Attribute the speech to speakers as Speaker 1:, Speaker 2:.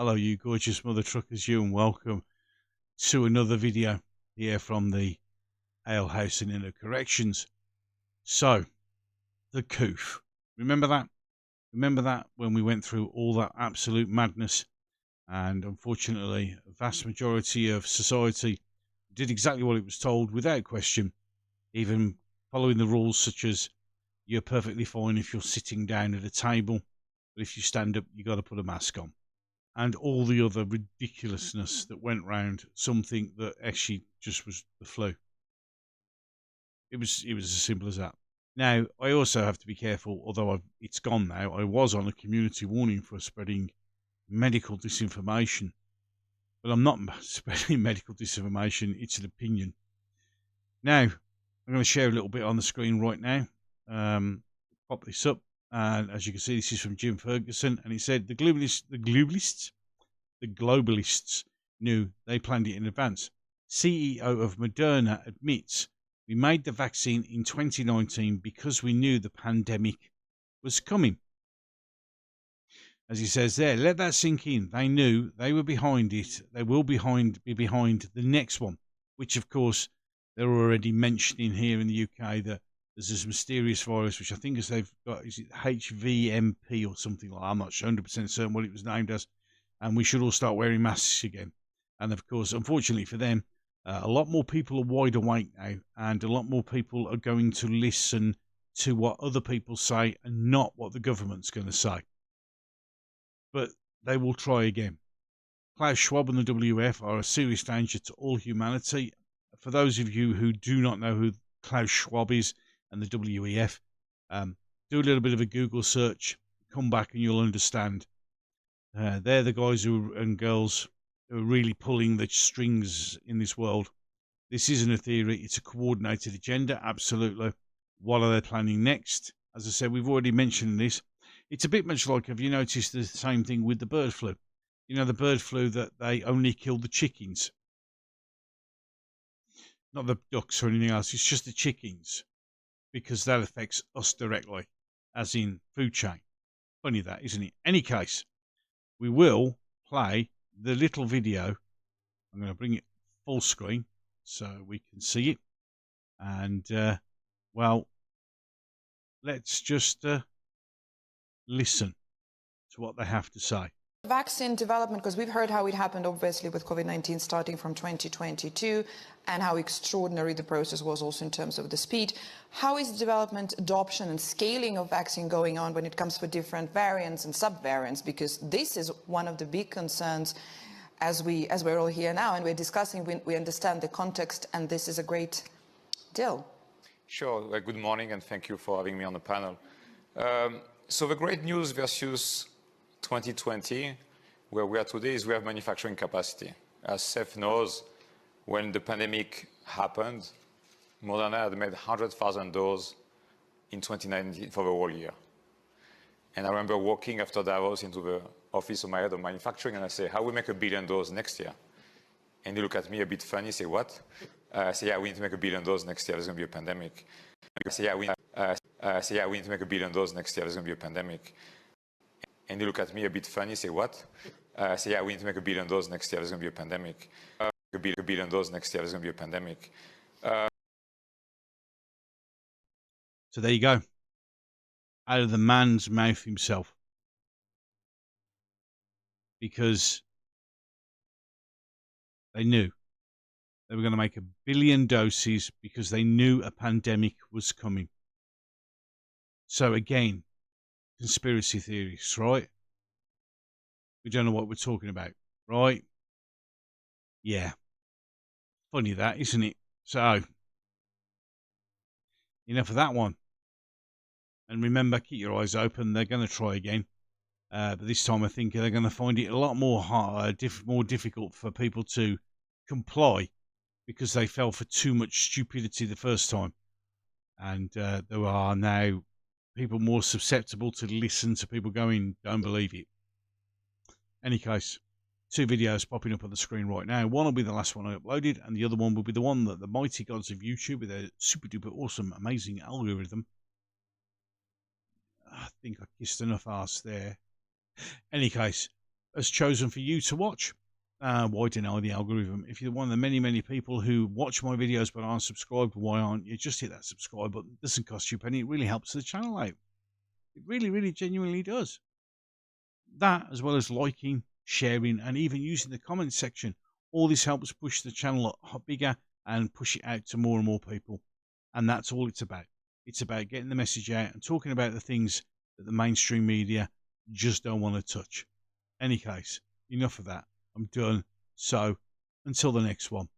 Speaker 1: Hello, you gorgeous mother truckers, you, and welcome to another video here from the Ale House in Inner Corrections. So, the coof. Remember that? Remember that when we went through all that absolute madness, and unfortunately, a vast majority of society did exactly what it was told without question, even following the rules such as you're perfectly fine if you're sitting down at a table, but if you stand up, you got to put a mask on. And all the other ridiculousness that went round something that actually just was the flu. It was as simple as that. Now, I also have to be careful, although it's gone now. I was on a community warning for spreading medical disinformation, but I'm not spreading medical disinformation. It's an opinion. Now, I'm going to share a little bit on the screen right now. Pop this up. And as you can see, this is from Jim Ferguson, and he said the globalists knew they planned it in advance. CEO of Moderna admits we made the vaccine in 2019 because we knew the pandemic was coming. As he says there, let that sink in. They knew they were behind it. They will be behind the next one, which of course they're already mentioning here in the UK that there's this mysterious virus, which I think is they've got, is it HVMP or something like that? I'm not 100% certain what it was named as. And we should all start wearing masks again. And of course, unfortunately for them, a lot more people are wide awake now, and a lot more people are going to listen to what other people say and not what the government's going to say. But they will try again. Klaus Schwab and the WF are a serious danger to all humanity. For those of you who do not know who Klaus Schwab is and the WEF, do a little bit of a Google search, come back and you'll understand. They're the guys and girls who are really pulling the strings in this world. This isn't a theory, it's a coordinated agenda, absolutely. What are they planning next? As I said, we've already mentioned this. It's a bit much like, have you noticed the same thing with the bird flu? You know, the bird flu that they only kill the chickens. Not the ducks or anything else, it's just the chickens. Because that affects us directly, as in food chain. Funny that, isn't it? Any case, we will play the little video. I'm going to bring it full screen so we can see it. And, well, let's just listen to what they have to say.
Speaker 2: Vaccine development, because we've heard how it happened, obviously, with COVID-19 starting from 2022 and how extraordinary the process was also in terms of the speed. How is development, adoption and scaling of vaccine going on when it comes for different variants and subvariants? Because this is one of the big concerns as we're all here now and we're discussing, we understand the context, and this is a great deal.
Speaker 3: Sure. Well, good morning and thank you for having me on the panel. So the great news versus 2020, where we are today, is we have manufacturing capacity. As Seth knows, when the pandemic happened, Moderna had made 100,000 doses in 2019 for the whole year. And I remember walking after Davos into the office of my head of manufacturing, and I say, how we make 1 billion doses next year? And he looked at me a bit funny, say, what? I say, yeah, we need to make 1 billion doses next year. There's going to be a pandemic. I say, yeah, we need to make 1 billion doses next year. There's going to be a pandemic. And he looked at me a bit funny, say, what? I say, yeah, we need to make 1 billion doses next year. There's going to be a pandemic. 1 billion doses next year. There's going to be a pandemic.
Speaker 1: So there you go. Out of the man's mouth himself. Because they knew they were going to make 1 billion doses because they knew a pandemic was coming. So again, conspiracy theories, right? We don't know what we're talking about, right? Yeah. Funny that, isn't it? So, enough of that one. And remember, keep your eyes open. They're going to try again. But this time I think they're going to find it a lot more more difficult for people to comply because they fell for too much stupidity the first time. And there are now people more susceptible to listen to people going, don't believe it. Any case, 2 videos popping up on the screen right now. One will be the last one I uploaded, and the other one will be the one that the mighty gods of YouTube, with their super duper awesome, amazing algorithm. I think I kissed enough ass there. Any case, has chosen for you to watch. Why deny the algorithm? If you're one of the many, many people who watch my videos but aren't subscribed, why aren't you? Just hit that subscribe button. It doesn't cost you a penny. It really helps the channel out. It really, really genuinely does. That, as well as liking, sharing, and even using the comments section, all this helps push the channel up bigger and push it out to more and more people. And that's all it's about. It's about getting the message out and talking about the things that the mainstream media just don't want to touch. Any case, enough of that. I'm done. So, until the next one.